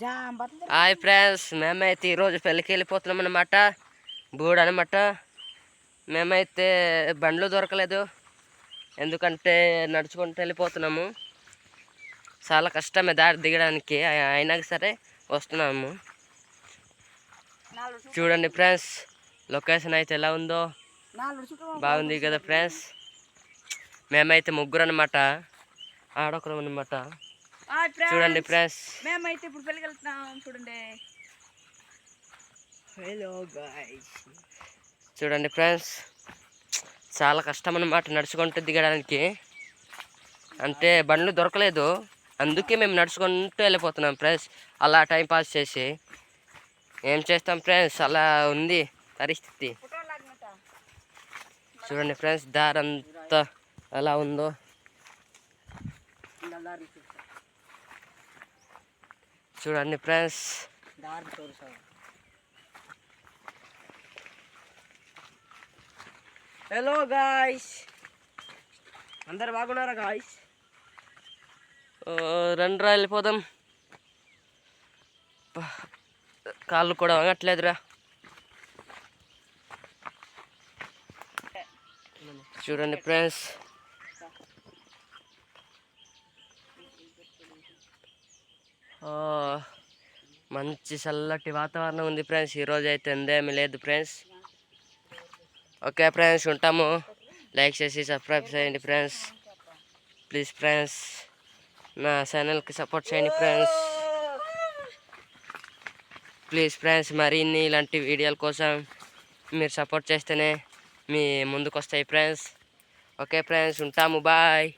Hi friends, మేమైతే ఈరోజు పెళ్ళికి వెళ్ళిపోతున్నాం అన్నమాట. బూడ్ అనమాట. మేమైతే బండ్లు దొరకలేదు, ఎందుకంటే నడుచుకుంటూ వెళ్ళిపోతున్నాము. చాలా కష్టమే దారి దిగడానికి, అయినా సరే వస్తున్నాము. చూడండి ఫ్రెండ్స్, లొకేషన్ అయితే ఎలా ఉందో, బాగుంది కదా ఫ్రెండ్స్. మేమైతే ముగ్గురు అనమాట, ఆడొకరం అనమాట. చూడండి ఫ్రెండ్స్, మేమైతే ఇప్పుడు పెళ్ళికి వెళ్తున్నాం. చూడండి. హలో గైస్, చూడండి ఫ్రెండ్స్, చాలా కష్టం అన్నమాట నడుచుకుంటూ దిగడానికి. అంటే బండ్లు దొరకలేదు, అందుకే మేము నడుచుకుంటూ వెళ్ళిపోతున్నాం ఫ్రెండ్స్. అలా టైం పాస్ చేసి ఏం చేస్తాం ఫ్రెండ్స్, అలా ఉంది పరిస్థితి. చూడండి ఫ్రెండ్స్, దారంతా ఎలా ఉందో. చూడండి ఫ్రెండ్స్, హలో గాయ్స్, అందరు బాగున్నారా గాయ్స్? రండి రా వెళ్ళిపోదాం. కాళ్ళు కూడా వంగట్లేదురా. చూడండి ఫ్రెండ్స్, మంచి చల్లటి వాతావరణం ఉంది ఫ్రెండ్స్. ఈరోజు అయితే ఎందేమీ లేదు ఫ్రెండ్స్. ఓకే ఫ్రెండ్స్, ఉంటాము. లైక్ చేసి సబ్స్క్రైబ్ చేయండి ఫ్రెండ్స్. ప్లీజ్ ఫ్రెండ్స్, నా ఛానల్కి సపోర్ట్ చేయండి ఫ్రెండ్స్. ప్లీజ్ ఫ్రెండ్స్, మరిన్ని ఇలాంటి వీడియోల కోసం మీరు సపోర్ట్ చేస్తేనే మీ ముందుకు వస్తాయి ఫ్రెండ్స్. ఓకే ఫ్రెండ్స్, ఉంటాము. బాయ్.